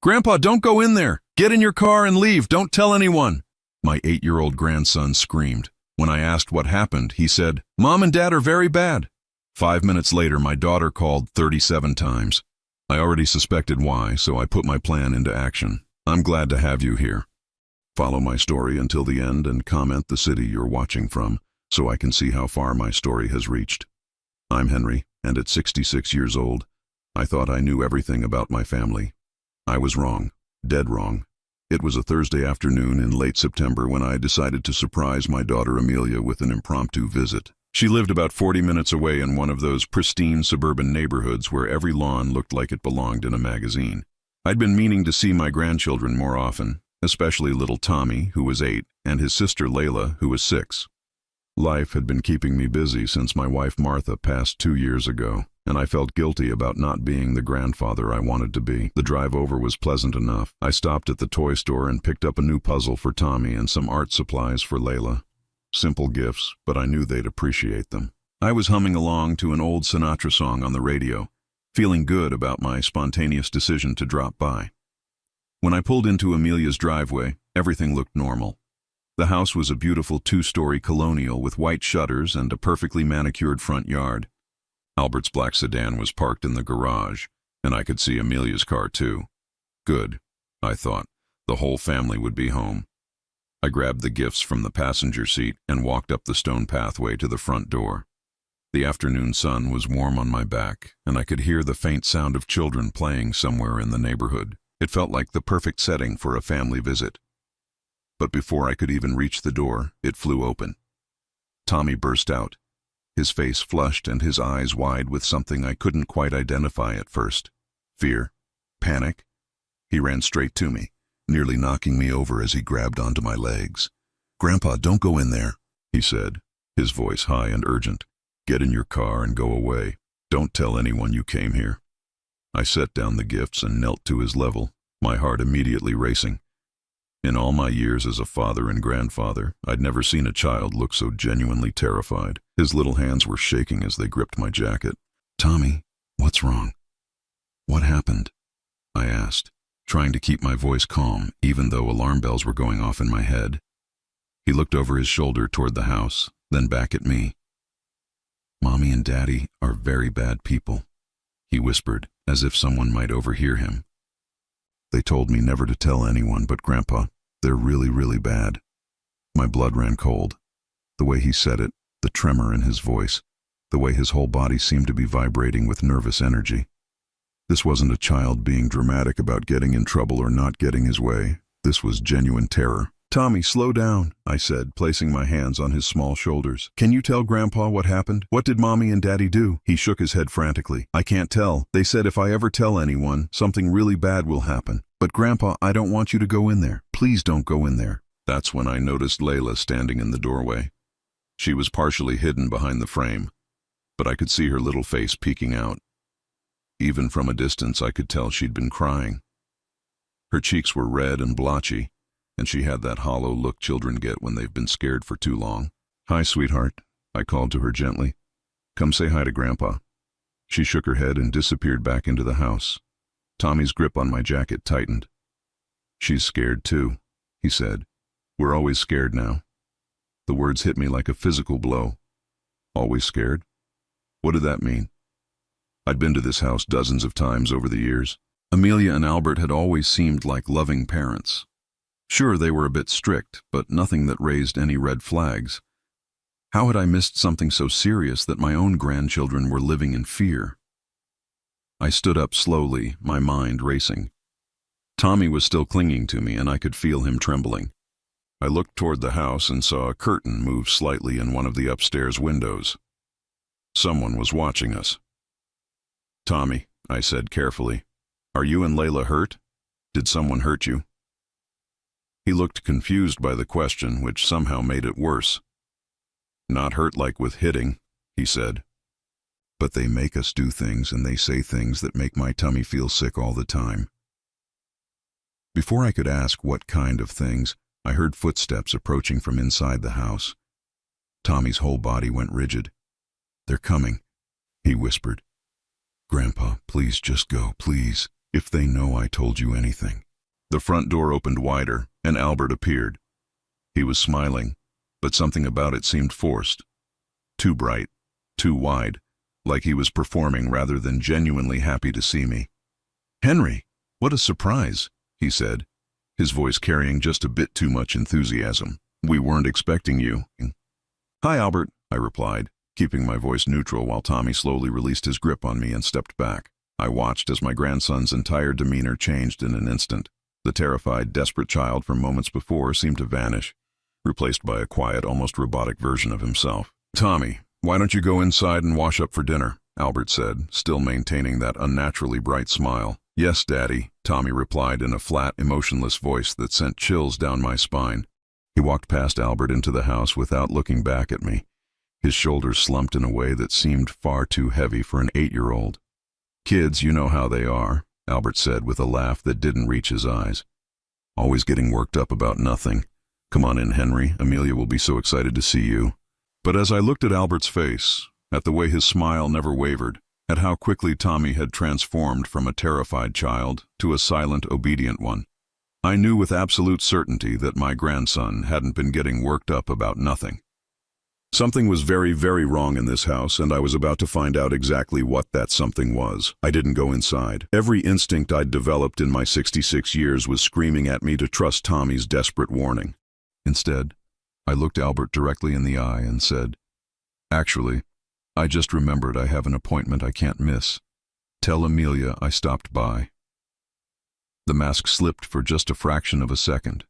"Grandpa, don't go in there! Get in your car and leave! Don't tell anyone!" My 8-year-old grandson screamed. When I asked what happened, he said, "Mom and Dad are very bad." 5 minutes later, my daughter called 37 times. I already suspected why, so I put my plan into action. I'm glad to have you here. Follow my story until the end and comment the city you're watching from, so I can see how far my story has reached. I'm Henry, and at 66 years old, I thought I knew everything about my family. I was wrong, dead wrong. It was a Thursday afternoon in late September when I decided to surprise my daughter Amelia with an impromptu visit. She lived about 40 minutes away in one of those pristine suburban neighborhoods where every lawn looked like it belonged in a magazine. I'd been meaning to see my grandchildren more often, especially little Tommy, who was 8, and his sister Layla, who was 6. Life had been keeping me busy since my wife Martha passed 2 years ago, and I felt guilty about not being the grandfather I wanted to be. The drive over was pleasant enough. I stopped at the toy store and picked up a new puzzle for Tommy and some art supplies for Layla. Simple gifts, but I knew they'd appreciate them. I was humming along to an old Sinatra song on the radio, feeling good about my spontaneous decision to drop by. When I pulled into Amelia's driveway, everything looked normal. The house was a beautiful 2-story colonial with white shutters and a perfectly manicured front yard. Albert's black sedan was parked in the garage, and I could see Amelia's car too. Good, I thought. The whole family would be home. I grabbed the gifts from the passenger seat and walked up the stone pathway to the front door. The afternoon sun was warm on my back, and I could hear the faint sound of children playing somewhere in the neighborhood. It felt like the perfect setting for a family visit. But before I could even reach the door, it flew open. Tommy burst out, his face flushed and his eyes wide with something I couldn't quite identify at first. Fear? Panic? He ran straight to me, nearly knocking me over as he grabbed onto my legs. "Grandpa, don't go in there," he said, his voice high and urgent. "Get in your car and go away. Don't tell anyone you came here." I set down the gifts and knelt to his level, my heart immediately racing. In all my years as a father and grandfather, I'd never seen a child look so genuinely terrified. His little hands were shaking as they gripped my jacket. "Tommy, what's wrong? What happened?" I asked, trying to keep my voice calm, even though alarm bells were going off in my head. He looked over his shoulder toward the house, then back at me. "Mommy and Daddy are very bad people," he whispered, as if someone might overhear him. "They told me never to tell anyone, but Grandpa, they're really, really bad." My blood ran cold. The way he said it, the tremor in his voice, the way his whole body seemed to be vibrating with nervous energy. This wasn't a child being dramatic about getting in trouble or not getting his way. This was genuine terror. "Tommy, slow down," I said, placing my hands on his small shoulders. "Can you tell Grandpa what happened? What did Mommy and Daddy do?" He shook his head frantically. "I can't tell. They said if I ever tell anyone, something really bad will happen. But Grandpa, I don't want you to go in there. Please don't go in there." That's when I noticed Layla standing in the doorway. She was partially hidden behind the frame, but I could see her little face peeking out. Even from a distance, I could tell she'd been crying. Her cheeks were red and blotchy, and she had that hollow look children get when they've been scared for too long. "Hi, sweetheart," I called to her gently. "Come say hi to Grandpa." She shook her head and disappeared back into the house. Tommy's grip on my jacket tightened. "She's scared too," he said. "We're always scared now." The words hit me like a physical blow. Always scared? What did that mean? I'd been to this house dozens of times over the years. Amelia and Albert had always seemed like loving parents. Sure, they were a bit strict, but nothing that raised any red flags. How had I missed something so serious that my own grandchildren were living in fear? I stood up slowly, my mind racing. Tommy was still clinging to me, and I could feel him trembling. I looked toward the house and saw a curtain move slightly in one of the upstairs windows. Someone was watching us. "Tommy," I said carefully, "are you and Layla hurt? Did someone hurt you?" He looked confused by the question, which somehow made it worse. "Not hurt like with hitting," he said. "But they make us do things and they say things that make my tummy feel sick all the time." Before I could ask what kind of things, I heard footsteps approaching from inside the house. Tommy's whole body went rigid. "They're coming," he whispered. "Grandpa, please just go, please." If they know I told you anything. The front door opened wider, and Albert appeared. He was smiling, but something about it seemed forced. Too bright, too wide, like he was performing rather than genuinely happy to see me. "Henry, what a surprise," he said, his voice carrying just a bit too much enthusiasm. "We weren't expecting you." "Hi, Albert," I replied, keeping my voice neutral while Tommy slowly released his grip on me and stepped back. I watched as my grandson's entire demeanor changed in an instant. The terrified, desperate child from moments before seemed to vanish, replaced by a quiet, almost robotic version of himself. "Tommy, why don't you go inside and wash up for dinner?" Albert said, still maintaining that unnaturally bright smile. "Yes, Daddy," Tommy replied in a flat, emotionless voice that sent chills down my spine. He walked past Albert into the house without looking back at me. His shoulders slumped in a way that seemed far too heavy for an 8-year-old. "Kids, you know how they are," Albert said with a laugh that didn't reach his eyes. "Always getting worked up about nothing. Come on in, Henry. Amelia will be so excited to see you." But as I looked at Albert's face, at the way his smile never wavered, at how quickly Tommy had transformed from a terrified child to a silent, obedient one, I knew with absolute certainty that my grandson hadn't been getting worked up about nothing. Something was very, very wrong in this house, and I was about to find out exactly what that something was. I didn't go inside. Every instinct I'd developed in my 66 years was screaming at me to trust Tommy's desperate warning. Instead, I looked Albert directly in the eye and said, "Actually, I just remembered I have an appointment I can't miss. Tell Amelia I stopped by." The mask slipped for just a fraction of a second.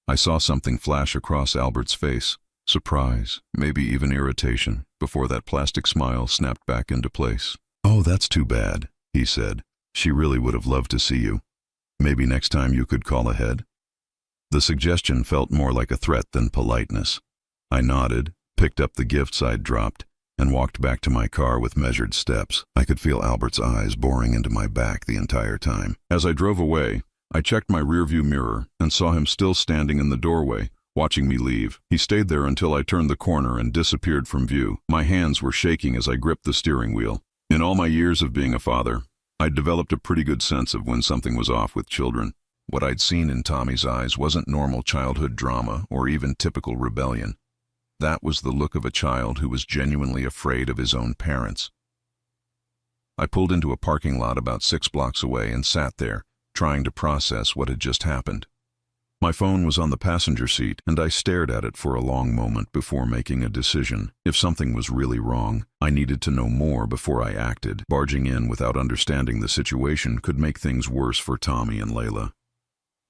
I saw something flash across Albert's face. Surprise, maybe even irritation, before that plastic smile snapped back into place. "Oh, that's too bad," he said. "She really would have loved to see you. Maybe next time you could call ahead?" The suggestion felt more like a threat than politeness. I nodded, picked up the gifts I'd dropped, and walked back to my car with measured steps. I could feel Albert's eyes boring into my back the entire time. As I drove away, I checked my rearview mirror and saw him still standing in the doorway, watching me leave. He stayed there until I turned the corner and disappeared from view. My hands were shaking as I gripped the steering wheel. In all my years of being a father, I'd developed a pretty good sense of when something was off with children. What I'd seen in Tommy's eyes wasn't normal childhood drama or even typical rebellion. That was the look of a child who was genuinely afraid of his own parents. I pulled into a parking lot about 6 blocks away and sat there, trying to process what had just happened. My phone was on the passenger seat, and I stared at it for a long moment before making a decision. If something was really wrong, I needed to know more before I acted. Barging in without understanding the situation could make things worse for Tommy and Layla.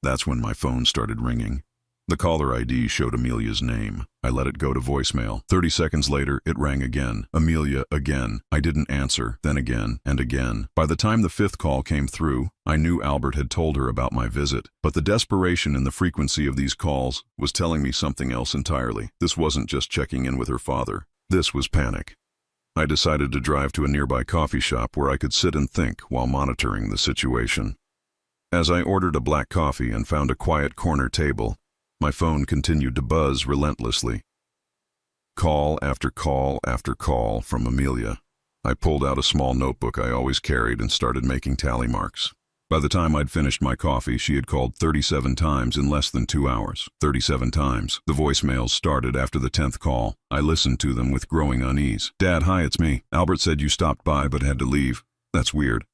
That's when my phone started ringing. The caller ID showed Amelia's name. I let it go to voicemail. 30 seconds later, it rang again. Amelia again. I didn't answer, then again, and again. By the time the 5th call came through, I knew Albert had told her about my visit. But the desperation in the frequency of these calls was telling me something else entirely. This wasn't just checking in with her father. This was panic. I decided to drive to a nearby coffee shop where I could sit and think while monitoring the situation. As I ordered a black coffee and found a quiet corner table, my phone continued to buzz relentlessly. Call after call after call from Amelia. I pulled out a small notebook I always carried and started making tally marks. By the time I'd finished my coffee, she had called 37 times in less than 2 hours. 37 times. The voicemails started after the 10th call. I listened to them with growing unease. "Dad, hi, it's me. Albert said you stopped by but had to leave. That's weird.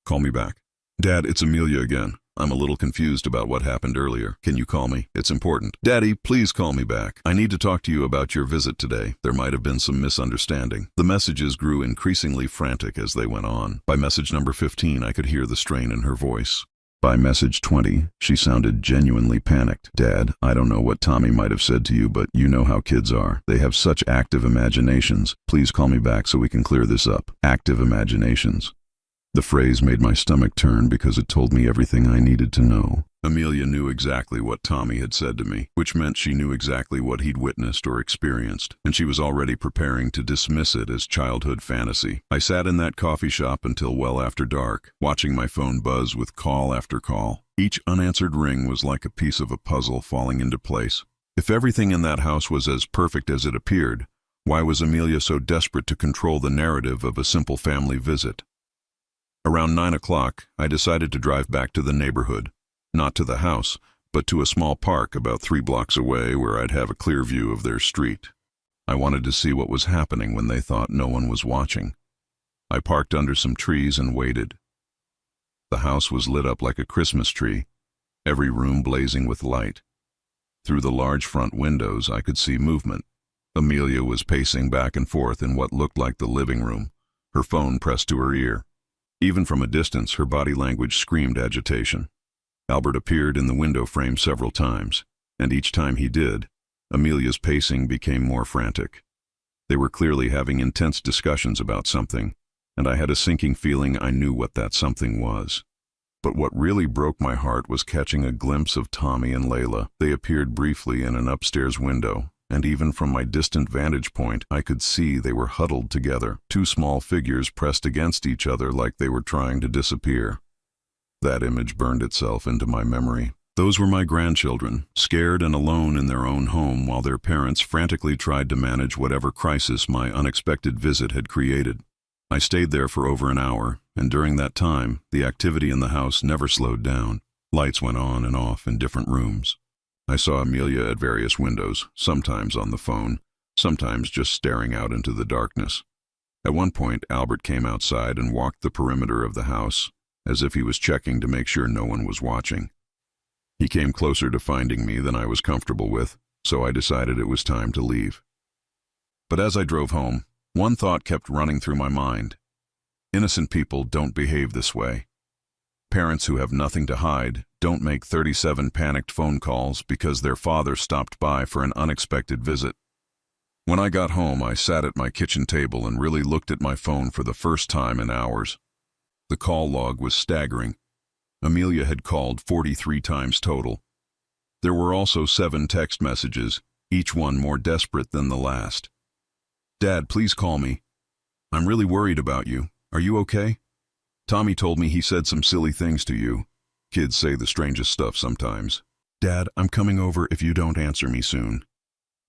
Call me back." "Dad, it's Amelia again. I'm a little confused about what happened earlier. Can you call me? It's important." "Daddy, please call me back. I need to talk to you about your visit today. There might have been some misunderstanding." The messages grew increasingly frantic as they went on. By message number 15, I could hear the strain in her voice. By message 20, she sounded genuinely panicked. "Dad, I don't know what Tommy might have said to you, but you know how kids are. They have such active imaginations. Please call me back so we can clear this up." Active imaginations. The phrase made my stomach turn because it told me everything I needed to know. Amelia knew exactly what Tommy had said to me, which meant she knew exactly what he'd witnessed or experienced, and she was already preparing to dismiss it as childhood fantasy. I sat in that coffee shop until well after dark, watching my phone buzz with call after call. Each unanswered ring was like a piece of a puzzle falling into place. If everything in that house was as perfect as it appeared, why was Amelia so desperate to control the narrative of a simple family visit? Around 9 o'clock, I decided to drive back to the neighborhood, not to the house, but to a small park about 3 blocks away where I'd have a clear view of their street. I wanted to see what was happening when they thought no one was watching. I parked under some trees and waited. The house was lit up like a Christmas tree, every room blazing with light. Through the large front windows, I could see movement. Amelia was pacing back and forth in what looked like the living room, her phone pressed to her ear. Even from a distance, her body language screamed agitation. Albert appeared in the window frame several times, and each time he did, Amelia's pacing became more frantic. They were clearly having intense discussions about something, and I had a sinking feeling I knew what that something was. But what really broke my heart was catching a glimpse of Tommy and Layla. They appeared briefly in an upstairs window, and even from my distant vantage point, I could see they were huddled together, 2 small figures pressed against each other like they were trying to disappear. That image burned itself into my memory. Those were my grandchildren, scared and alone in their own home while their parents frantically tried to manage whatever crisis my unexpected visit had created. I stayed there for over an hour, and during that time, the activity in the house never slowed down. Lights went on and off in different rooms. I saw Amelia at various windows, sometimes on the phone, sometimes just staring out into the darkness. At one point, Albert came outside and walked the perimeter of the house, as if he was checking to make sure no one was watching. He came closer to finding me than I was comfortable with, so I decided it was time to leave. But as I drove home, one thought kept running through my mind. Innocent people don't behave this way. Parents who have nothing to hide don't make 37 panicked phone calls because their father stopped by for an unexpected visit. When I got home, I sat at my kitchen table and really looked at my phone for the first time in hours. The call log was staggering. Amelia had called 43 times total. There were also 7 text messages, each one more desperate than the last. "Dad, please call me. I'm really worried about you. Are you okay? Tommy told me he said some silly things to you. Kids say the strangest stuff sometimes. Dad, I'm coming over if you don't answer me soon.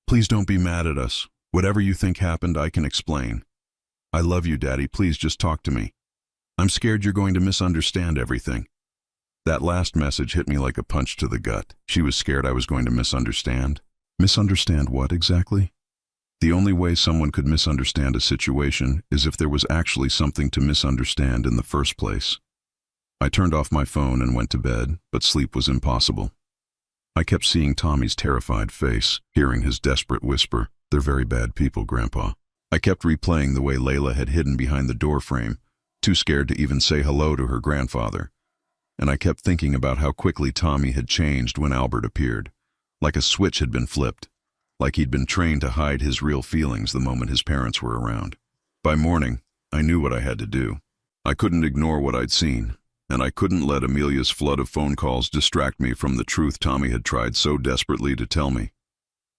Please don't be mad at us. Whatever you think happened, I can explain. I love you, Daddy. Please just talk to me. I'm scared you're going to misunderstand everything." That last message hit me like a punch to the gut. She was scared I was going to misunderstand. Misunderstand what exactly? The only way someone could misunderstand a situation is if there was actually something to misunderstand in the first place. I turned off my phone and went to bed, but sleep was impossible. I kept seeing Tommy's terrified face, hearing his desperate whisper, "They're very bad people, Grandpa." I kept replaying the way Layla had hidden behind the door frame, too scared to even say hello to her grandfather. And I kept thinking about how quickly Tommy had changed when Albert appeared, like a switch had been flipped, like he'd been trained to hide his real feelings the moment his parents were around. By morning, I knew what I had to do. I couldn't ignore what I'd seen, and I couldn't let Amelia's flood of phone calls distract me from the truth Tommy had tried so desperately to tell me.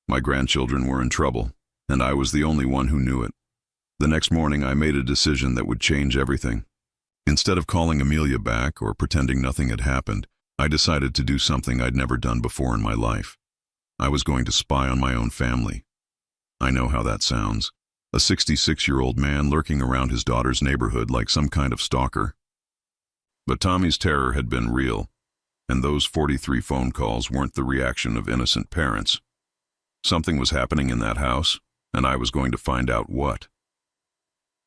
My grandchildren were in trouble, and I was the only one who knew it. The next morning, I made a decision that would change everything. Instead of calling Amelia back or pretending nothing had happened, I decided to do something I'd never done before in my life. I was going to spy on my own family. I know how that sounds. A 66-year-old man lurking around his daughter's neighborhood like some kind of stalker. But Tommy's terror had been real, and those 43 phone calls weren't the reaction of innocent parents. Something was happening in that house, and I was going to find out what.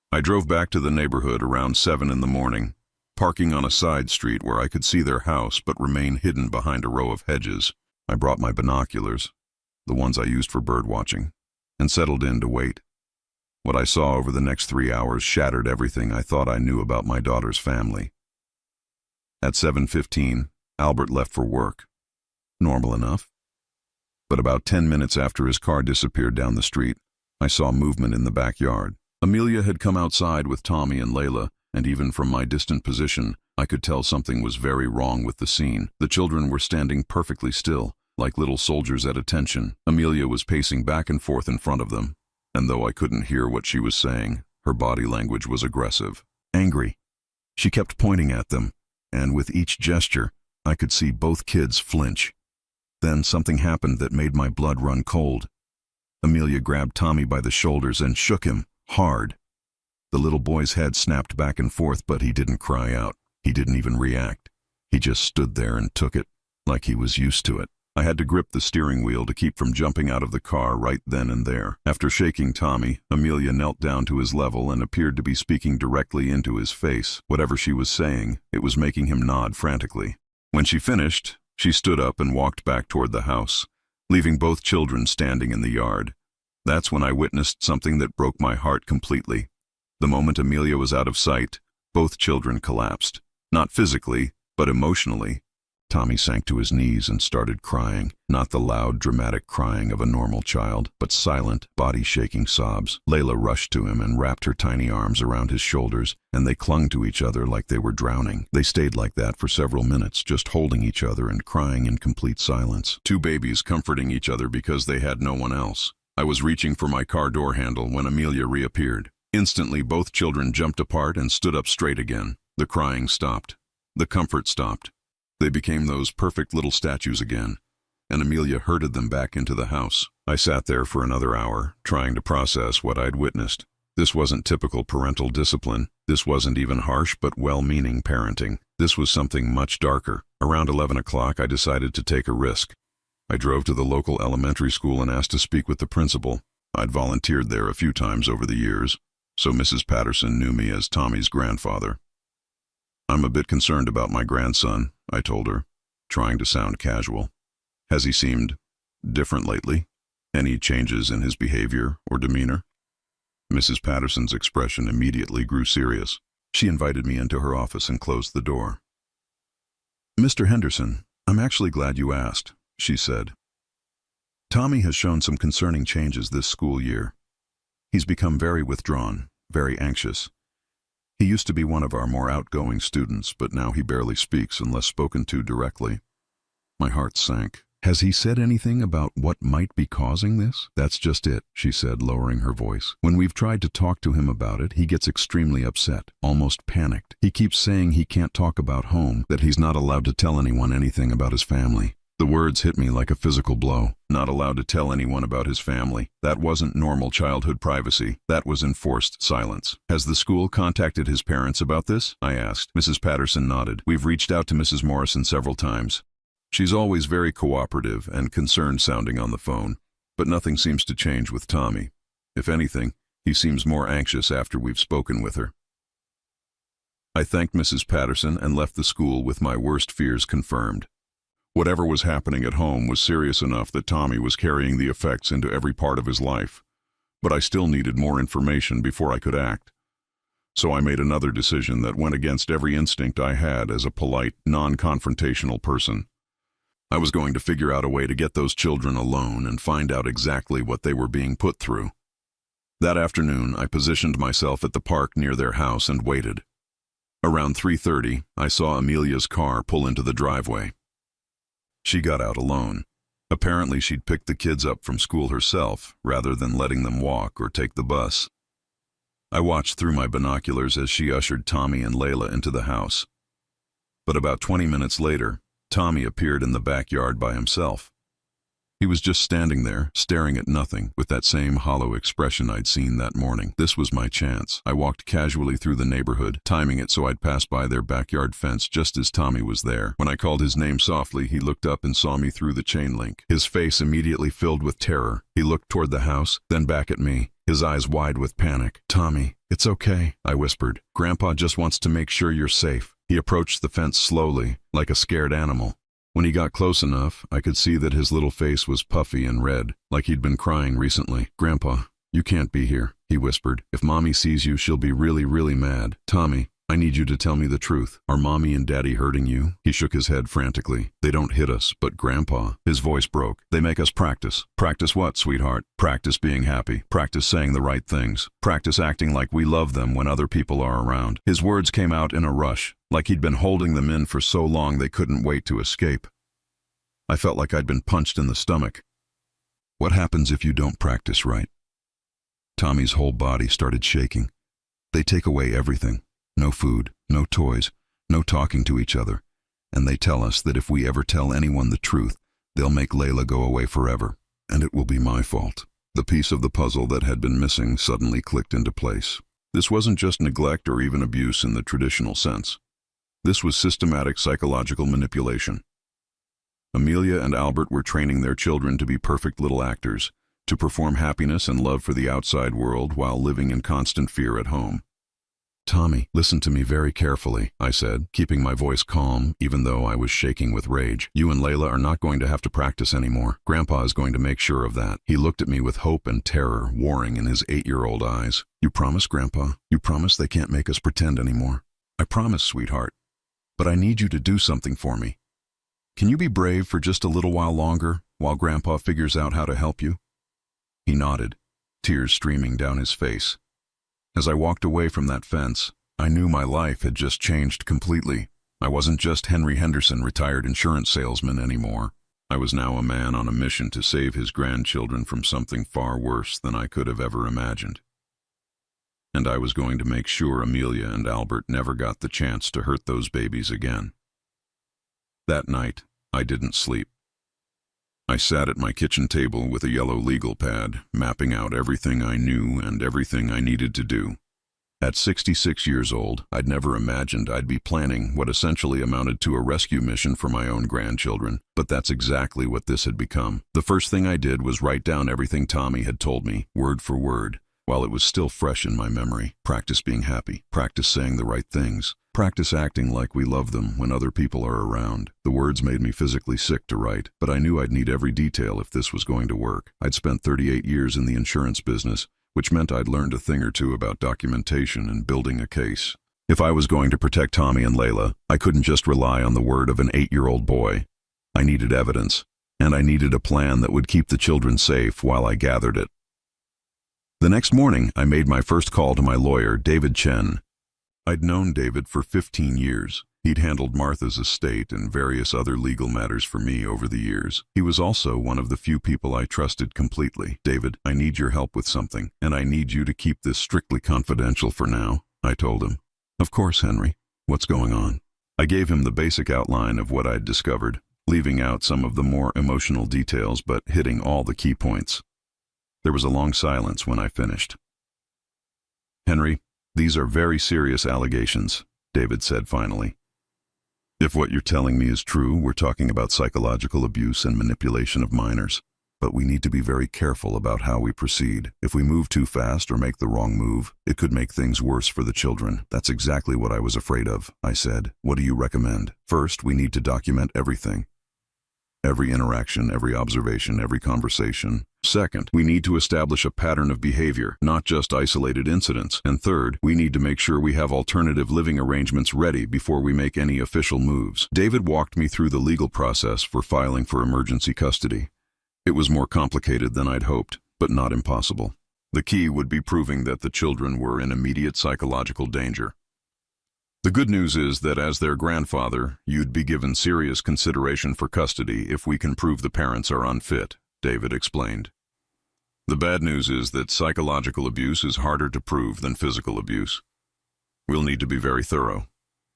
I drove back to the neighborhood around 7 in the morning, parking on a side street where I could see their house but remain hidden behind a row of hedges. I brought my binoculars, the ones I used for bird watching, and settled in to wait. What I saw over the next 3 hours shattered everything I thought I knew about my daughter's family. At 7:15, Albert left for work. Normal enough. But about 10 minutes after his car disappeared down the street, I saw movement in the backyard. Amelia had come outside with Tommy and Layla, and even from my distant position, I could tell something was very wrong with the scene. The children were standing perfectly still, like little soldiers at attention. Amelia was pacing back and forth in front of them, and though I couldn't hear what she was saying, her body language was aggressive, angry. She kept pointing at them, and with each gesture, I could see both kids flinch. Then something happened that made my blood run cold. Amelia grabbed Tommy by the shoulders and shook him, hard. The little boy's head snapped back and forth, but he didn't cry out. He didn't even react. He just stood there and took it, like he was used to it. I had to grip the steering wheel to keep from jumping out of the car right then and there. After shaking Tommy, Amelia knelt down to his level and appeared to be speaking directly into his face. Whatever she was saying, it was making him nod frantically. When she finished, she stood up and walked back toward the house, leaving both children standing in the yard. That's when I witnessed something that broke my heart completely. The moment Amelia was out of sight, both children collapsed. Not physically, but emotionally. Tommy sank to his knees and started crying, not the loud, dramatic crying of a normal child, but silent, body-shaking sobs. Layla rushed to him and wrapped her tiny arms around his shoulders, and they clung to each other like they were drowning. They stayed like that for several minutes, just holding each other and crying in complete silence. Two babies comforting each other because they had no one else. I was reaching for my car door handle when Amelia reappeared. Instantly, both children jumped apart and stood up straight again. The crying stopped. The comfort stopped. They became those perfect little statues again, and Amelia herded them back into the house. I sat there for another hour, trying to process what I'd witnessed. This wasn't typical parental discipline. This wasn't even harsh but well-meaning parenting. This was something much darker. Around 11 o'clock, I decided to take a risk. I drove to the local elementary school and asked to speak with the principal. I'd volunteered there a few times over the years, so Mrs. Patterson knew me as Tommy's grandfather. "I'm a bit concerned about my grandson," I told her, trying to sound casual. "Has he seemed different lately? Any changes in his behavior or demeanor?" Mrs. Patterson's expression immediately grew serious. She invited me into her office and closed the door. "Mr. Henderson, I'm actually glad you asked," she said. "Tommy has shown some concerning changes this school year. He's become very withdrawn, very anxious. He used to be one of our more outgoing students, but now he barely speaks unless spoken to directly." My heart sank. "Has he said anything about what might be causing this?" "That's just it," she said, lowering her voice. "When we've tried to talk to him about it, he gets extremely upset, almost panicked. He keeps saying he can't talk about home, that he's not allowed to tell anyone anything about his family." The words hit me like a physical blow. Not allowed to tell anyone about his family. That wasn't normal childhood privacy. That was enforced silence. "Has the school contacted his parents about this?" I asked. Mrs. Patterson nodded. "We've reached out to Mrs. Morrison several times. She's always very cooperative and concerned sounding on the phone, but nothing seems to change with Tommy. If anything, he seems more anxious after we've spoken with her." I thanked Mrs. Patterson and left the school with my worst fears confirmed. Whatever was happening at home was serious enough that Tommy was carrying the effects into every part of his life. But I still needed more information before I could act. So I made another decision that went against every instinct I had as a polite, non-confrontational person. I was going to figure out a way to get those children alone and find out exactly what they were being put through. That afternoon, I positioned myself at the park near their house and waited. Around 3:30, I saw Amelia's car pull into the driveway. She got out alone. Apparently she'd picked the kids up from school herself, rather than letting them walk or take the bus. I watched through my binoculars as she ushered Tommy and Layla into the house. But about 20 minutes later, Tommy appeared in the backyard by himself. He was just standing there, staring at nothing, with that same hollow expression I'd seen that morning. This was my chance. I walked casually through the neighborhood, timing it so I'd pass by their backyard fence just as Tommy was there. When I called his name softly, he looked up and saw me through the chain link. His face immediately filled with terror. He looked toward the house, then back at me, his eyes wide with panic. "Tommy, it's okay," I whispered. "Grandpa just wants to make sure you're safe." He approached the fence slowly, like a scared animal. When he got close enough, I could see that his little face was puffy and red, like he'd been crying recently. "Grandpa, you can't be here," he whispered. "If Mommy sees you, she'll be really, really mad. Tommy, I need you to tell me the truth. Are Mommy and Daddy hurting you?" He shook his head frantically. "They don't hit us, but Grandpa," his voice broke. "They make us practice." "Practice what, sweetheart?" "Practice being happy. Practice saying the right things. Practice acting like we love them when other people are around." His words came out in a rush, like he'd been holding them in for so long they couldn't wait to escape. I felt like I'd been punched in the stomach. "What happens if you don't practice right?" Tommy's whole body started shaking. "They take away everything. No food, no toys, no talking to each other. And they tell us that if we ever tell anyone the truth, they'll make Layla go away forever. And it will be my fault." The piece of the puzzle that had been missing suddenly clicked into place. This wasn't just neglect or even abuse in the traditional sense. This was systematic psychological manipulation. Amelia and Albert were training their children to be perfect little actors, to perform happiness and love for the outside world while living in constant fear at home. "Tommy, listen to me very carefully," I said, keeping my voice calm even though I was shaking with rage. "You and Layla are not going to have to practice anymore. Grandpa is going to make sure of that." He looked at me with hope and terror warring in his 8-year-old eyes. "You promise, Grandpa? You promise they can't make us pretend anymore?" "I promise, sweetheart. But I need you to do something for me. Can you be brave for just a little while longer, while Grandpa figures out how to help you?" He nodded, tears streaming down his face. As I walked away from that fence, I knew my life had just changed completely. I wasn't just Henry Henderson, retired insurance salesman, anymore. I was now a man on a mission to save his grandchildren from something far worse than I could have ever imagined. And I was going to make sure Amelia and Albert never got the chance to hurt those babies again. That night, I didn't sleep. I sat at my kitchen table with a yellow legal pad, mapping out everything I knew and everything I needed to do. At 66 years old, I'd never imagined I'd be planning what essentially amounted to a rescue mission for my own grandchildren, but that's exactly what this had become. The first thing I did was write down everything Tommy had told me, word for word, while it was still fresh in my memory. Practice being happy, practice saying the right things, practice acting like we love them when other people are around. The words made me physically sick to write, but I knew I'd need every detail if this was going to work. I'd spent 38 years in the insurance business, which meant I'd learned a thing or two about documentation and building a case. If I was going to protect Tommy and Layla, I couldn't just rely on the word of an 8-year-old boy. I needed evidence, and I needed a plan that would keep the children safe while I gathered it. The next morning, I made my first call to my lawyer, David Chen. I'd known David for 15 years. He'd handled Martha's estate and various other legal matters for me over the years. He was also one of the few people I trusted completely. "David, I need your help with something, and I need you to keep this strictly confidential for now," I told him. "Of course, Henry. What's going on?" I gave him the basic outline of what I'd discovered, leaving out some of the more emotional details but hitting all the key points. There was a long silence when I finished. "Henry, these are very serious allegations," David said finally. "If what you're telling me is true, we're talking about psychological abuse and manipulation of minors. But we need to be very careful about how we proceed. If we move too fast or make the wrong move, it could make things worse for the children." "That's exactly what I was afraid of," I said. "What do you recommend?" "First, we need to document everything. Every interaction, every observation, every conversation. Second, we need to establish a pattern of behavior, not just isolated incidents. And third, we need to make sure we have alternative living arrangements ready before we make any official moves." David walked me through the legal process for filing for emergency custody. It was more complicated than I'd hoped, but not impossible. The key would be proving that the children were in immediate psychological danger. "The good news is that as their grandfather, you'd be given serious consideration for custody if we can prove the parents are unfit," David explained. "The bad news is that psychological abuse is harder to prove than physical abuse. We'll need to be very thorough."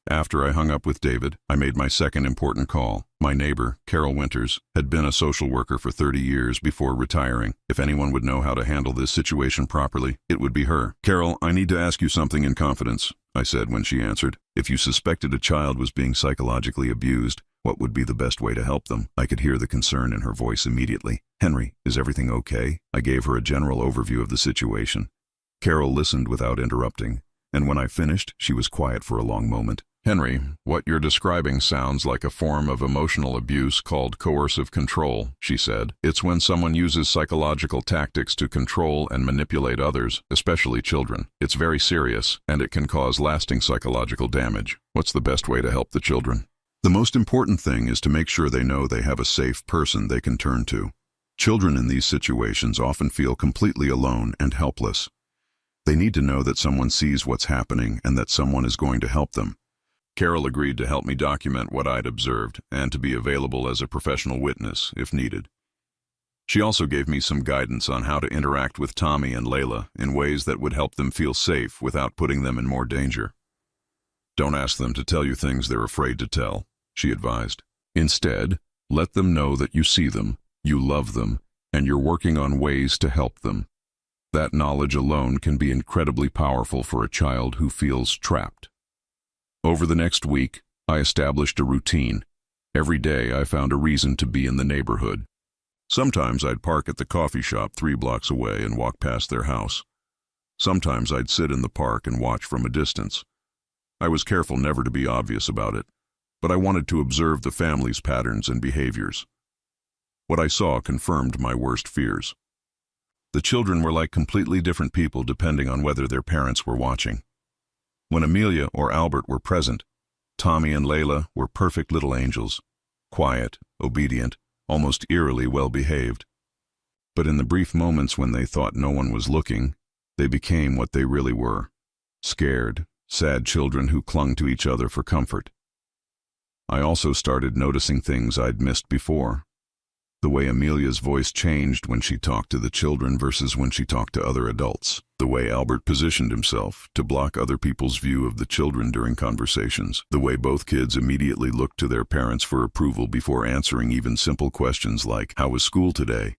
After I hung up with David, I made my second important call. My neighbor, Carol Winters, had been a social worker for 30 years before retiring. If anyone would know how to handle this situation properly, it would be her. "Carol, I need to ask you something in confidence," I said when she answered. "If you suspected a child was being psychologically abused, what would be the best way to help them?" I could hear the concern in her voice immediately. "Henry, is everything okay?" I gave her a general overview of the situation. Carol listened without interrupting, and when I finished, she was quiet for a long moment. "Henry, what you're describing sounds like a form of emotional abuse called coercive control," she said. "It's when someone uses psychological tactics to control and manipulate others, especially children. It's very serious, and it can cause lasting psychological damage. What's the best way to help the children?" "The most important thing is to make sure they know they have a safe person they can turn to. Children in these situations often feel completely alone and helpless. They need to know that someone sees what's happening and that someone is going to help them." Carol agreed to help me document what I'd observed and to be available as a professional witness if needed. She also gave me some guidance on how to interact with Tommy and Layla in ways that would help them feel safe without putting them in more danger. "Don't ask them to tell you things they're afraid to tell," she advised. "Instead, let them know that you see them, you love them, and you're working on ways to help them. That knowledge alone can be incredibly powerful for a child who feels trapped. Over the next week, I established a routine. Every day I found a reason to be in the neighborhood. Sometimes I'd park at the coffee shop 3 blocks away and walk past their house. Sometimes I'd sit in the park and watch from a distance. I was careful never to be obvious about it, but I wanted to observe the family's patterns and behaviors. What I saw confirmed my worst fears. The children were like completely different people depending on whether their parents were watching. When Amelia or Albert were present, Tommy and Layla were perfect little angels, quiet, obedient, almost eerily well-behaved. But in the brief moments when they thought no one was looking, they became what they really were: scared, sad children who clung to each other for comfort. I also started noticing things I'd missed before. The way Amelia's voice changed when she talked to the children versus when she talked to other adults. The way Albert positioned himself to block other people's view of the children during conversations. The way both kids immediately looked to their parents for approval before answering even simple questions like, "How was school today?"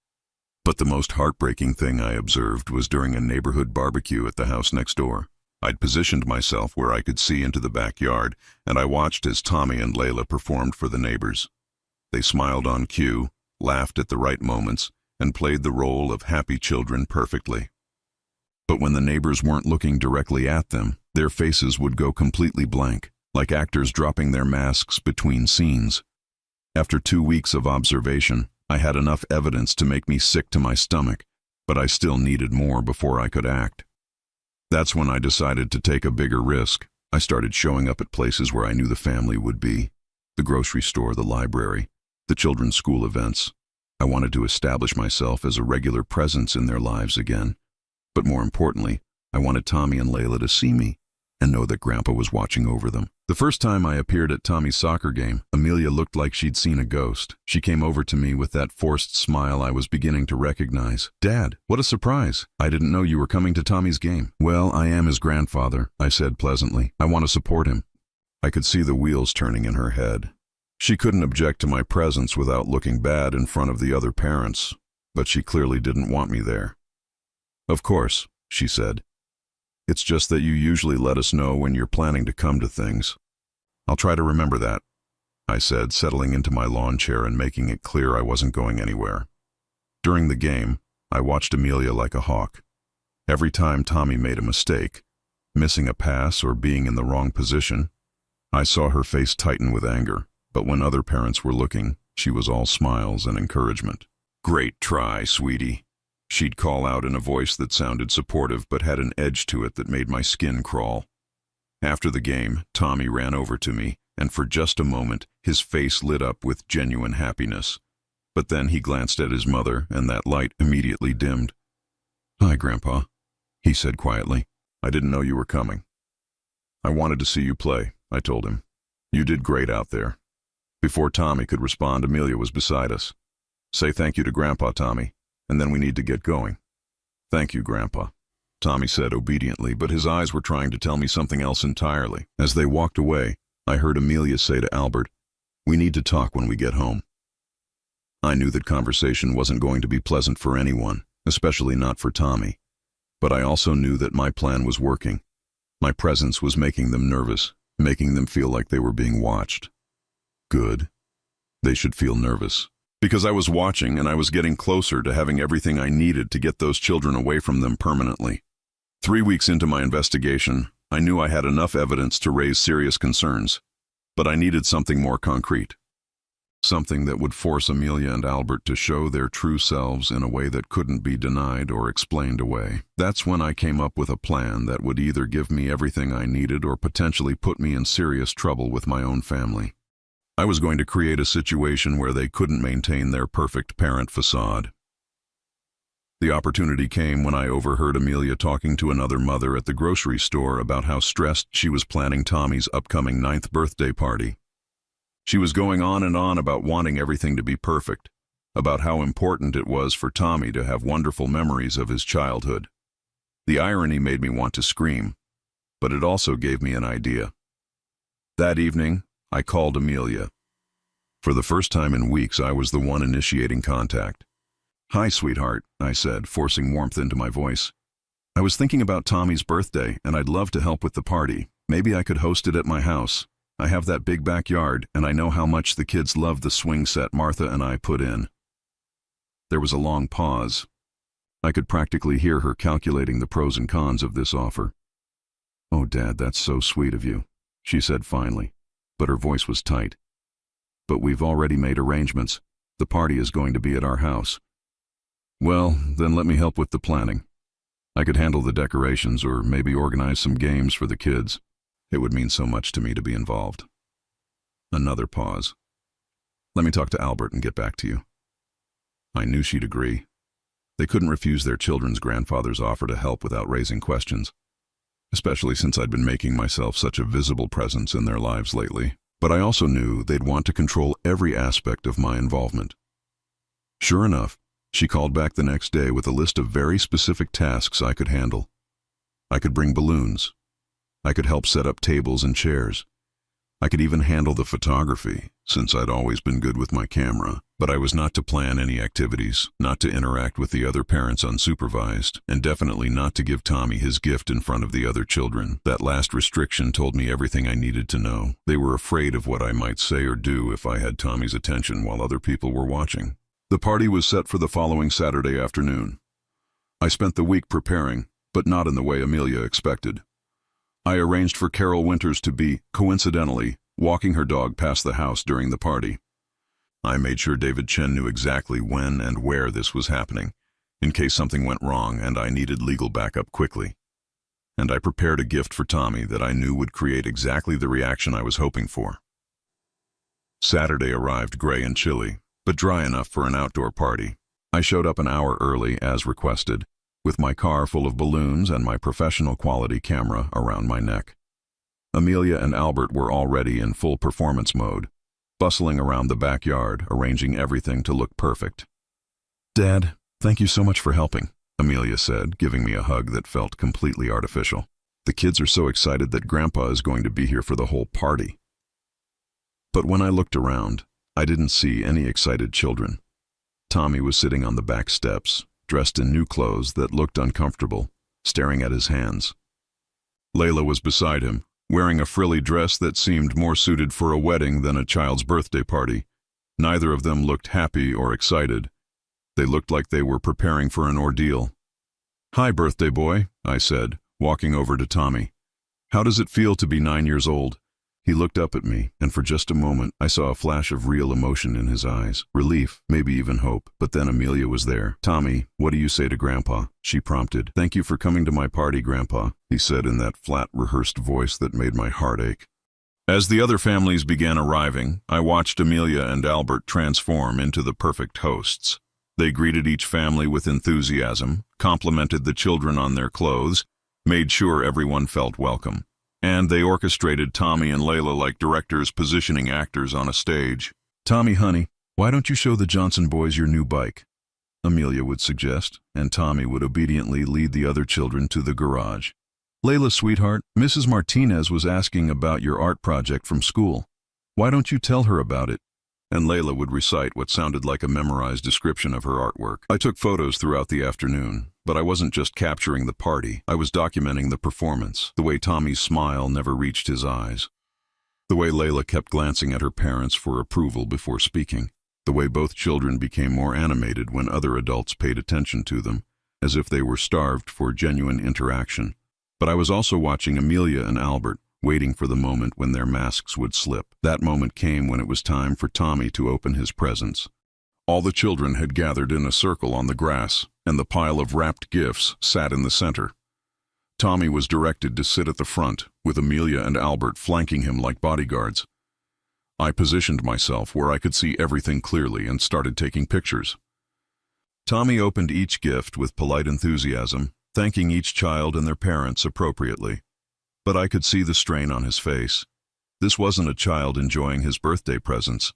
But the most heartbreaking thing I observed was during a neighborhood barbecue at the house next door. I'd positioned myself where I could see into the backyard, and I watched as Tommy and Layla performed for the neighbors. They smiled on cue, laughed at the right moments, and played the role of happy children perfectly. But when the neighbors weren't looking directly at them, their faces would go completely blank, like actors dropping their masks between scenes. After 2 weeks of observation, I had enough evidence to make me sick to my stomach, but I still needed more before I could act. That's when I decided to take a bigger risk. I started showing up at places where I knew the family would be: the grocery store, the library, the children's school events. I wanted to establish myself as a regular presence in their lives again. But more importantly, I wanted Tommy and Layla to see me and know that Grandpa was watching over them. The first time I appeared at Tommy's soccer game, Amelia looked like she'd seen a ghost. She came over to me with that forced smile I was beginning to recognize. "Dad, what a surprise. I didn't know you were coming to Tommy's game." "Well, I am his grandfather," I said pleasantly. "I want to support him." I could see the wheels turning in her head. She couldn't object to my presence without looking bad in front of the other parents, but she clearly didn't want me there. "Of course," she said. "It's just that you usually let us know when you're planning to come to things." "I'll try to remember that," I said, settling into my lawn chair and making it clear I wasn't going anywhere. During the game, I watched Amelia like a hawk. Every time Tommy made a mistake, missing a pass or being in the wrong position, I saw her face tighten with anger. But when other parents were looking, she was all smiles and encouragement. "Great try, sweetie," she'd call out in a voice that sounded supportive but had an edge to it that made my skin crawl. After the game, Tommy ran over to me, and for just a moment, his face lit up with genuine happiness. But then he glanced at his mother, and that light immediately dimmed. "Hi, Grandpa," he said quietly. "I didn't know you were coming." "I wanted to see you play," I told him. "You did great out there." Before Tommy could respond, Amelia was beside us. "Say thank you to Grandpa, Tommy, and then we need to get going." "Thank you, Grandpa," Tommy said obediently, but his eyes were trying to tell me something else entirely. As they walked away, I heard Amelia say to Albert, "We need to talk when we get home." I knew that conversation wasn't going to be pleasant for anyone, especially not for Tommy. But I also knew that my plan was working. My presence was making them nervous, making them feel like they were being watched. Good. They should feel nervous. Because I was watching and I was getting closer to having everything I needed to get those children away from them permanently. 3 weeks into my investigation, I knew I had enough evidence to raise serious concerns, but I needed something more concrete. Something that would force Amelia and Albert to show their true selves in a way that couldn't be denied or explained away. That's when I came up with a plan that would either give me everything I needed or potentially put me in serious trouble with my own family. I was going to create a situation where they couldn't maintain their perfect parent facade. The opportunity came when I overheard Amelia talking to another mother at the grocery store about how stressed she was planning Tommy's upcoming 9th birthday party. She was going on and on about wanting everything to be perfect, about how important it was for Tommy to have wonderful memories of his childhood. The irony made me want to scream, but it also gave me an idea. That evening, I called Amelia. For the first time in weeks, I was the one initiating contact. "Hi, sweetheart," I said, forcing warmth into my voice. I was thinking about Tommy's birthday, and I'd love to help with the party. Maybe I could host it at my house. I have that big backyard, and I know how much the kids love the swing set Martha and I put in." There was a long pause. I could practically hear her calculating the pros and cons of this offer. "Oh, Dad, that's so sweet of you," she said finally, but her voice was tight. "But we've already made arrangements. The party is going to be at our house." "Well, then let me help with the planning. I could handle the decorations or maybe organize some games for the kids. It would mean so much to me to be involved." Another pause. "Let me talk to Albert and get back to you." I knew she'd agree. They couldn't refuse their children's grandfather's offer to help without raising questions, especially since I'd been making myself such a visible presence in their lives lately. But I also knew they'd want to control every aspect of my involvement. Sure enough, she called back the next day with a list of very specific tasks I could handle. I could bring balloons. I could help set up tables and chairs. I could even handle the photography, since I'd always been good with my camera. But I was not to plan any activities, not to interact with the other parents unsupervised, and definitely not to give Tommy his gift in front of the other children. That last restriction told me everything I needed to know. They were afraid of what I might say or do if I had Tommy's attention while other people were watching. The party was set for the following Saturday afternoon. I spent the week preparing, but not in the way Amelia expected. I arranged for Carol Winters to be, coincidentally, walking her dog past the house during the party. I made sure David Chen knew exactly when and where this was happening, in case something went wrong and I needed legal backup quickly. And I prepared a gift for Tommy that I knew would create exactly the reaction I was hoping for. Saturday arrived gray and chilly, but dry enough for an outdoor party. I showed up an hour early, as requested, with my car full of balloons and my professional quality camera around my neck. Amelia and Albert were already in full performance mode, bustling around the backyard, arranging everything to look perfect. "Dad, thank you so much for helping," Amelia said, giving me a hug that felt completely artificial. "The kids are so excited that Grandpa is going to be here for the whole party." But when I looked around, I didn't see any excited children. Tommy was sitting on the back steps, dressed in new clothes that looked uncomfortable, staring at his hands. Layla was beside him, wearing a frilly dress that seemed more suited for a wedding than a child's birthday party. Neither of them looked happy or excited. They looked like they were preparing for an ordeal. "Hi, birthday boy," I said, walking over to Tommy. "How does it feel to be 9 years old?" He looked up at me, and for just a moment I saw a flash of real emotion in his eyes. Relief, maybe even hope. But then Amelia was there. "Tommy, what do you say to Grandpa?" she prompted. "Thank you for coming to my party, Grandpa," he said in that flat, rehearsed voice that made my heart ache. As the other families began arriving, I watched Amelia and Albert transform into the perfect hosts. They greeted each family with enthusiasm, complimented the children on their clothes, made sure everyone felt welcome. And they orchestrated Tommy and Layla like directors positioning actors on a stage. "Tommy, honey, why don't you show the Johnson boys your new bike?" Amelia would suggest, and Tommy would obediently lead the other children to the garage. "Layla, sweetheart, Mrs. Martinez was asking about your art project from school. Why don't you tell her about it?" And Layla would recite what sounded like a memorized description of her artwork. I took photos throughout the afternoon, but I wasn't just capturing the party. I was documenting the performance, the way Tommy's smile never reached his eyes, the way Layla kept glancing at her parents for approval before speaking, the way both children became more animated when other adults paid attention to them, as if they were starved for genuine interaction. But I was also watching Amelia and Albert, waiting for the moment when their masks would slip. That moment came when it was time for Tommy to open his presents. All the children had gathered in a circle on the grass, and the pile of wrapped gifts sat in the center. Tommy was directed to sit at the front, with Amelia and Albert flanking him like bodyguards. I positioned myself where I could see everything clearly and started taking pictures. Tommy opened each gift with polite enthusiasm, thanking each child and their parents appropriately. But I could see the strain on his face. This wasn't a child enjoying his birthday presents.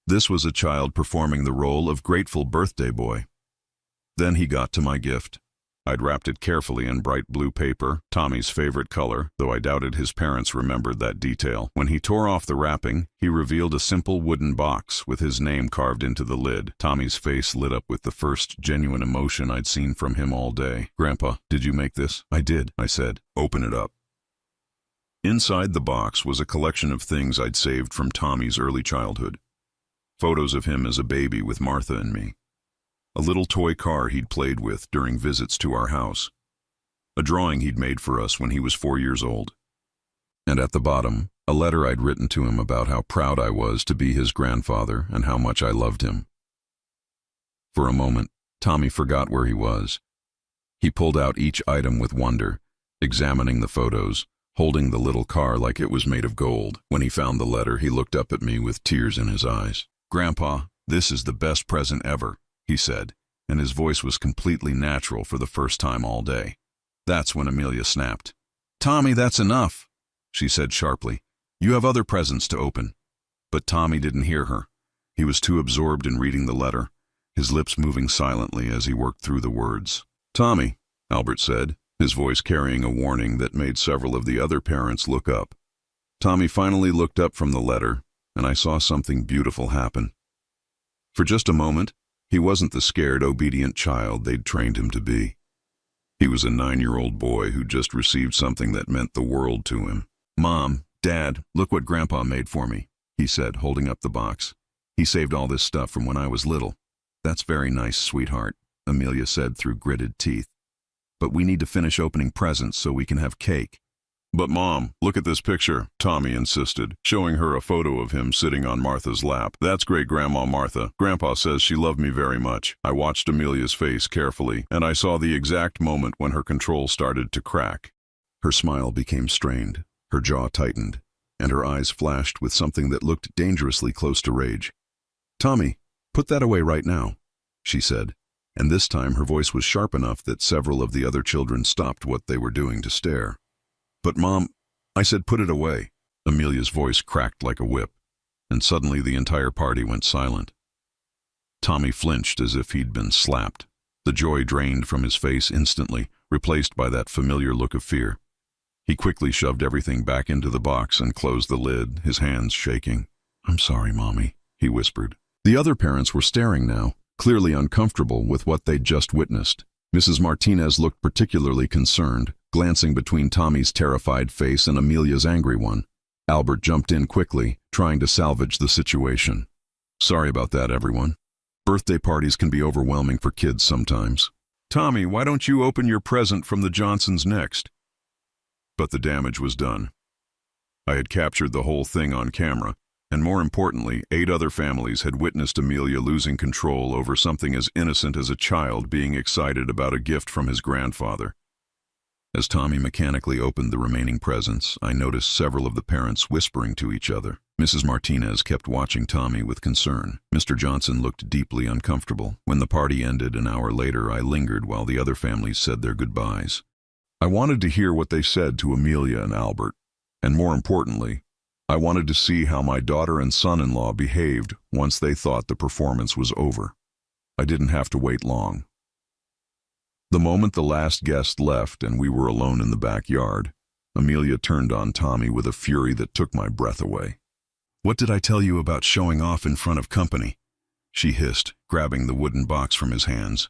This was a child performing the role of grateful birthday boy. Then he got to my gift. I'd wrapped it carefully in bright blue paper, Tommy's favorite color, though I doubted his parents remembered that detail. When he tore off the wrapping, he revealed a simple wooden box with his name carved into the lid. Tommy's face lit up with the first genuine emotion I'd seen from him all day. "Grandpa, did you make this?" "I did," I said. "Open it up." Inside the box was a collection of things I'd saved from Tommy's early childhood. Photos of him as a baby with Martha and me. A little toy car he'd played with during visits to our house. A drawing he'd made for us when he was 4 years old. And at the bottom, a letter I'd written to him about how proud I was to be his grandfather and how much I loved him. For a moment, Tommy forgot where he was. He pulled out each item with wonder, examining the photos, holding the little car like it was made of gold. When he found the letter, he looked up at me with tears in his eyes. "Grandpa, this is the best present ever," he said, and his voice was completely natural for the first time all day. That's when Amelia snapped. "Tommy, that's enough," she said sharply. "You have other presents to open." But Tommy didn't hear her. He was too absorbed in reading the letter, his lips moving silently as he worked through the words. "Tommy," Albert said, his voice carrying a warning that made several of the other parents look up. Tommy finally looked up from the letter, and I saw something beautiful happen. For just a moment, he wasn't the scared, obedient child they'd trained him to be. He was a 9-year-old boy who just received something that meant the world to him. "Mom, Dad, look what Grandpa made for me," he said, holding up the box. "He saved all this stuff from when I was little." "That's very nice, sweetheart," Amelia said through gritted teeth. "But we need to finish opening presents so we can have cake." "But Mom, look at this picture," Tommy insisted, showing her a photo of him sitting on Martha's lap. "That's great-grandma Martha. Grandpa says she loved me very much." I watched Amelia's face carefully, and I saw the exact moment when her control started to crack. Her smile became strained, her jaw tightened, and her eyes flashed with something that looked dangerously close to rage. "Tommy, put that away right now," she said, and this time her voice was sharp enough that several of the other children stopped what they were doing to stare. "But Mom," I said, "put it away." Amelia's voice cracked like a whip, and suddenly the entire party went silent. Tommy flinched as if he'd been slapped. The joy drained from his face instantly, replaced by that familiar look of fear. He quickly shoved everything back into the box and closed the lid, his hands shaking. "I'm sorry, Mommy," he whispered. The other parents were staring now, clearly uncomfortable with what they'd just witnessed. Mrs. Martinez looked particularly concerned, glancing between Tommy's terrified face and Amelia's angry one. Albert jumped in quickly, trying to salvage the situation. "Sorry about that, everyone. Birthday parties can be overwhelming for kids sometimes. Tommy, why don't you open your present from the Johnsons next?" But the damage was done. I had captured the whole thing on camera, and more importantly, 8 other families had witnessed Amelia losing control over something as innocent as a child being excited about a gift from his grandfather. As Tommy mechanically opened the remaining presents, I noticed several of the parents whispering to each other. Mrs. Martinez kept watching Tommy with concern. Mr. Johnson looked deeply uncomfortable. When the party ended an hour later, I lingered while the other families said their goodbyes. I wanted to hear what they said to Amelia and Albert, and more importantly, I wanted to see how my daughter and son-in-law behaved once they thought the performance was over. I didn't have to wait long. The moment the last guest left and we were alone in the backyard, Amelia turned on Tommy with a fury that took my breath away. "What did I tell you about showing off in front of company?" she hissed, grabbing the wooden box from his hands.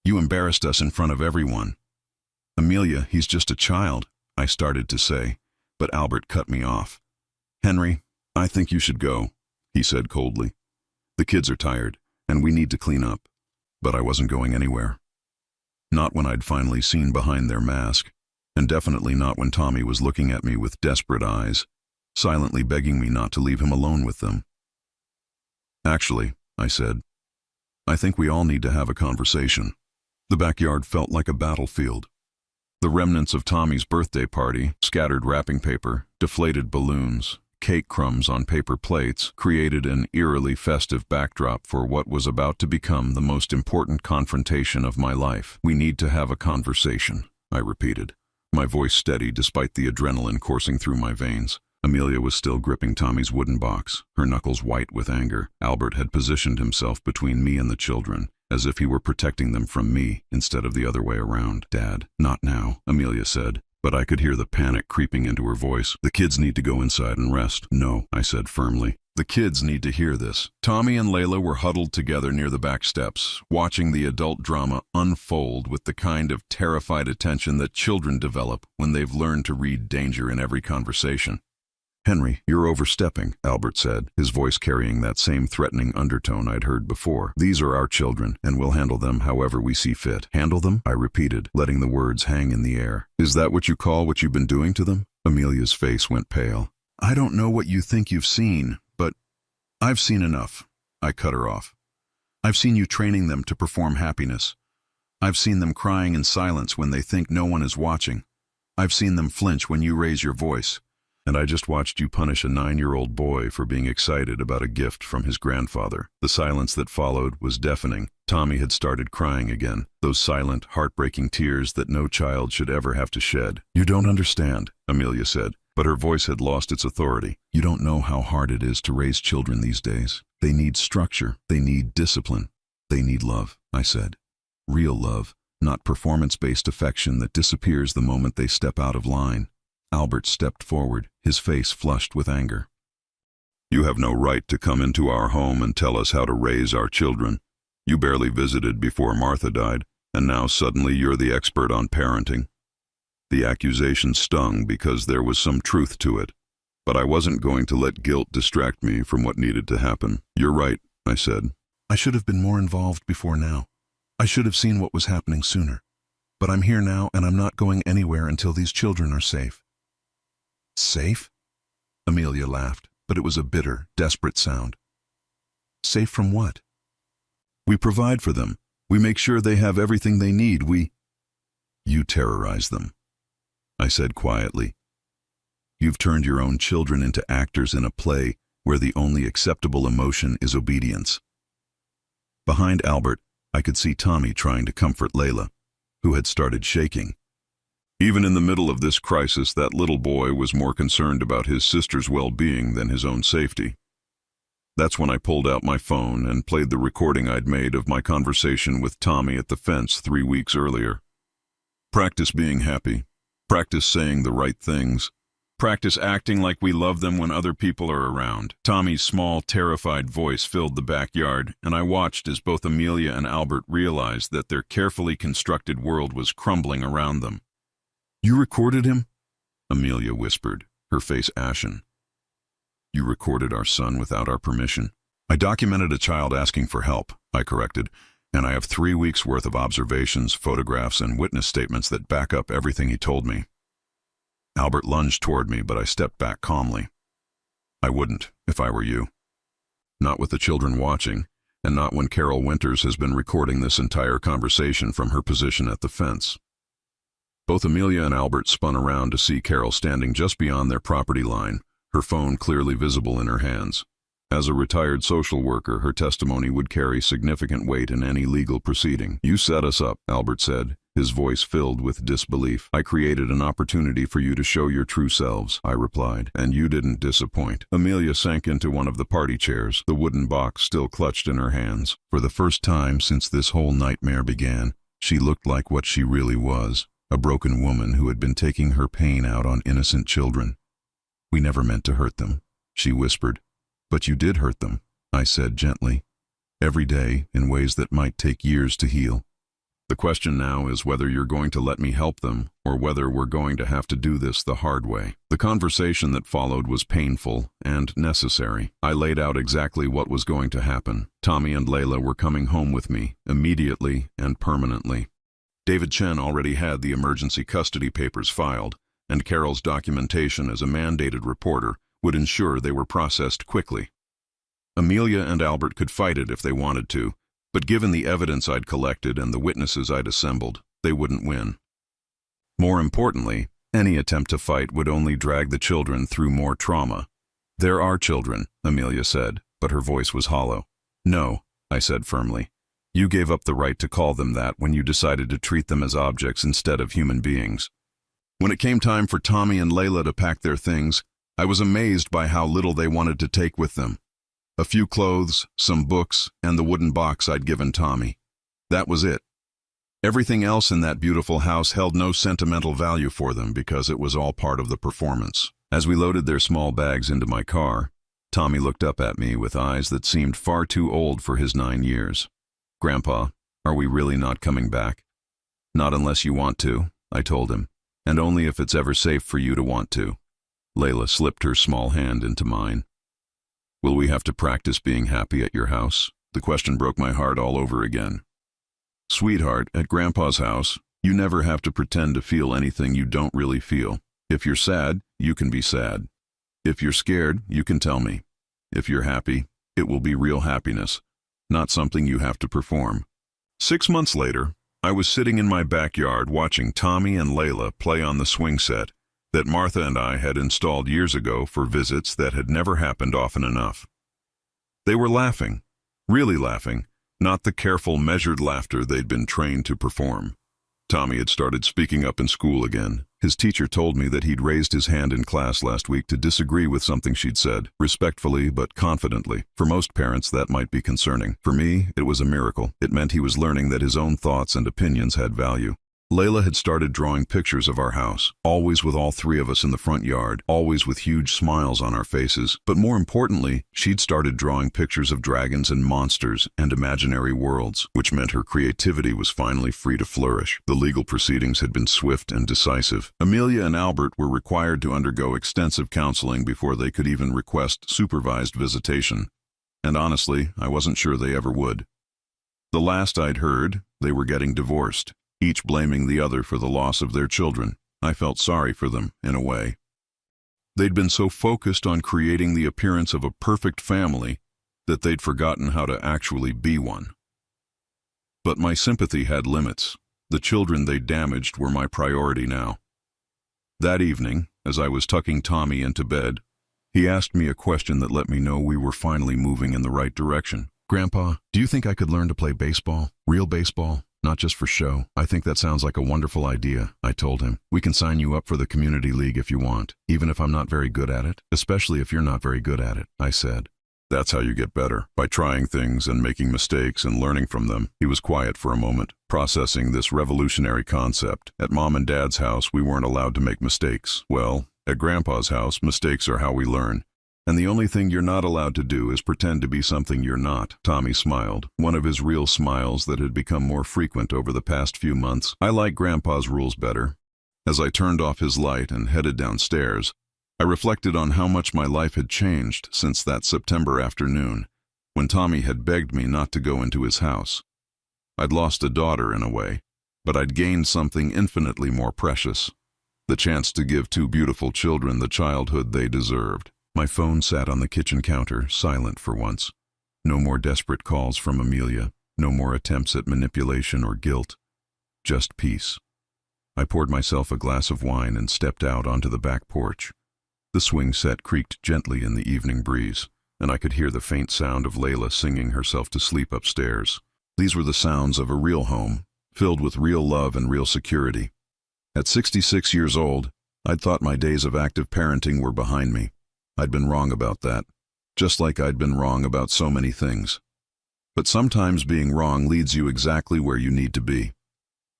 "You embarrassed us in front of everyone." "Amelia, he's just a child," I started to say, but Albert cut me off. "Henry, I think you should go," he said coldly. "The kids are tired, and we need to clean up." But I wasn't going anywhere. Not when I'd finally seen behind their mask, and definitely not when Tommy was looking at me with desperate eyes, silently begging me not to leave him alone with them. "Actually," I said, "I think we all need to have a conversation." The backyard felt like a battlefield. The remnants of Tommy's birthday party, scattered wrapping paper, deflated balloons, cake crumbs on paper plates, created an eerily festive backdrop for what was about to become the most important confrontation of my life. "We need to have a conversation," I repeated, my voice steady despite the adrenaline coursing through my veins. Amelia was still gripping Tommy's wooden box, her knuckles white with anger. Albert had positioned himself between me and the children, as if he were protecting them from me instead of the other way around. "Dad, not now," Amelia said, but I could hear the panic creeping into her voice. "The kids need to go inside and rest." "No," I said firmly. "The kids need to hear this." Tommy and Layla were huddled together near the back steps, watching the adult drama unfold with the kind of terrified attention that children develop when they've learned to read danger in every conversation. "Henry, you're overstepping," Albert said, his voice carrying that same threatening undertone I'd heard before. "These are our children, and we'll handle them however we see fit." "Handle them?" I repeated, letting the words hang in the air. "Is that what you call what you've been doing to them?" Amelia's face went pale. "I don't know what you think you've seen, but I've seen enough." I cut her off. "I've seen you training them to perform happiness. I've seen them crying in silence when they think no one is watching. I've seen them flinch when you raise your voice. And I just watched you punish a 9-year-old boy for being excited about a gift from his grandfather." The silence that followed was deafening. Tommy had started crying again, those silent, heartbreaking tears that no child should ever have to shed. "You don't understand," Amelia said, but her voice had lost its authority. "You don't know how hard it is to raise children these days. They need structure. They need discipline. They need love," I said. "Real love, not performance-based affection that disappears the moment they step out of line." Albert stepped forward, his face flushed with anger. "You have no right to come into our home and tell us how to raise our children. You barely visited before Martha died, and now suddenly you're the expert on parenting." The accusation stung because there was some truth to it, but I wasn't going to let guilt distract me from what needed to happen. "You're right," I said. "I should have been more involved before now. I should have seen what was happening sooner. But I'm here now, and I'm not going anywhere until these children are safe." "Safe?" Amelia laughed, but it was a bitter, desperate sound. "Safe from what?" "We provide for them. We make sure they have everything they need. You terrorize them," I said quietly. "You've turned your own children into actors in a play where the only acceptable emotion is obedience." Behind Albert, I could see Tommy trying to comfort Layla, who had started shaking. Even in the middle of this crisis, that little boy was more concerned about his sister's well-being than his own safety. That's when I pulled out my phone and played the recording I'd made of my conversation with Tommy at the fence 3 weeks earlier. Practice being happy. Practice saying the right things. Practice acting like we love them when other people are around. Tommy's small, terrified voice filled the backyard, and I watched as both Amelia and Albert realized that their carefully constructed world was crumbling around them. "You recorded him?" Amelia whispered, her face ashen. "You recorded our son without our permission." "I documented a child asking for help," I corrected, "and I have 3 weeks' worth of observations, photographs, and witness statements that back up everything he told me." Albert lunged toward me, but I stepped back calmly. "I wouldn't, if I were you. Not with the children watching, and not when Carol Winters has been recording this entire conversation from her position at the fence." Both Amelia and Albert spun around to see Carol standing just beyond their property line, her phone clearly visible in her hands. As a retired social worker, her testimony would carry significant weight in any legal proceeding. "You set us up," Albert said, his voice filled with disbelief. "I created an opportunity for you to show your true selves," I replied, "and you didn't disappoint." Amelia sank into one of the party chairs, the wooden box still clutched in her hands. For the first time since this whole nightmare began, she looked like what she really was. A broken woman who had been taking her pain out on innocent children. "We never meant to hurt them," she whispered. "But you did hurt them," I said gently. "Every day, in ways that might take years to heal. The question now is whether you're going to let me help them, or whether we're going to have to do this the hard way." The conversation that followed was painful and necessary. I laid out exactly what was going to happen. Tommy and Layla were coming home with me, immediately and permanently. David Chen already had the emergency custody papers filed, and Carol's documentation as a mandated reporter would ensure they were processed quickly. Amelia and Albert could fight it if they wanted to, but given the evidence I'd collected and the witnesses I'd assembled, they wouldn't win. More importantly, any attempt to fight would only drag the children through more trauma. "There are children," Amelia said, but her voice was hollow. "No," I said firmly. "You gave up the right to call them that when you decided to treat them as objects instead of human beings." When it came time for Tommy and Layla to pack their things, I was amazed by how little they wanted to take with them. A few clothes, some books, and the wooden box I'd given Tommy. That was it. Everything else in that beautiful house held no sentimental value for them because it was all part of the performance. As we loaded their small bags into my car, Tommy looked up at me with eyes that seemed far too old for his 9 years. "Grandpa, are we really not coming back?" "Not unless you want to," I told him, "and only if it's ever safe for you to want to." Layla slipped her small hand into mine. "Will we have to practice being happy at your house?" The question broke my heart all over again. "Sweetheart, at Grandpa's house, you never have to pretend to feel anything you don't really feel. If you're sad, you can be sad. If you're scared, you can tell me. If you're happy, it will be real happiness, not something you have to perform." 6 months later, I was sitting in my backyard watching Tommy and Layla play on the swing set that Martha and I had installed years ago for visits that had never happened often enough. They were laughing, really laughing, not the careful, measured laughter they'd been trained to perform. Tommy had started speaking up in school again. His teacher told me that he'd raised his hand in class last week to disagree with something she'd said, respectfully but confidently. For most parents, that might be concerning. For me, it was a miracle. It meant he was learning that his own thoughts and opinions had value. Layla had started drawing pictures of our house, always with all three of us in the front yard, always with huge smiles on our faces. But more importantly, she'd started drawing pictures of dragons and monsters and imaginary worlds, which meant her creativity was finally free to flourish. The legal proceedings had been swift and decisive. Amelia and Albert were required to undergo extensive counseling before they could even request supervised visitation. And honestly, I wasn't sure they ever would. The last I'd heard, they were getting divorced, each blaming the other for the loss of their children. I felt sorry for them, in a way. They'd been so focused on creating the appearance of a perfect family that they'd forgotten how to actually be one. But my sympathy had limits. The children they damaged were my priority now. That evening, as I was tucking Tommy into bed, he asked me a question that let me know we were finally moving in the right direction. "Grandpa, do you think I could learn to play baseball? Real baseball? Not just for show." "I think that sounds like a wonderful idea," I told him. "We can sign you up for the community league if you want, even if I'm not very good at it." "Especially if you're not very good at it," I said. "That's how you get better, by trying things and making mistakes and learning from them." He was quiet for a moment, processing this revolutionary concept. At Mom and Dad's house, we weren't allowed to make mistakes. Well, at Grandpa's house, mistakes are how we learn. And the only thing you're not allowed to do is pretend to be something you're not. Tommy smiled, one of his real smiles that had become more frequent over the past few months. I like Grandpa's rules better. As I turned off his light and headed downstairs, I reflected on how much my life had changed since that September afternoon, when Tommy had begged me not to go into his house. I'd lost a daughter in a way, but I'd gained something infinitely more precious: the chance to give two beautiful children the childhood they deserved. My phone sat on the kitchen counter, silent for once. No more desperate calls from Amelia, no more attempts at manipulation or guilt. Just peace. I poured myself a glass of wine and stepped out onto the back porch. The swing set creaked gently in the evening breeze, and I could hear the faint sound of Layla singing herself to sleep upstairs. These were the sounds of a real home, filled with real love and real security. At 66 years old, I'd thought my days of active parenting were behind me. I'd been wrong about that, just like I'd been wrong about so many things. But sometimes being wrong leads you exactly where you need to be.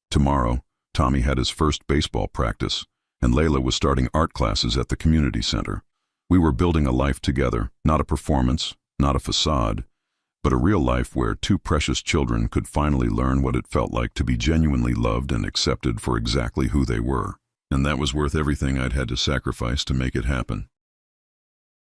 Tomorrow, Tommy had his first baseball practice, and Layla was starting art classes at the community center. We were building a life together, not a performance, not a facade, but a real life where two precious children could finally learn what it felt like to be genuinely loved and accepted for exactly who they were. And that was worth everything I'd had to sacrifice to make it happen.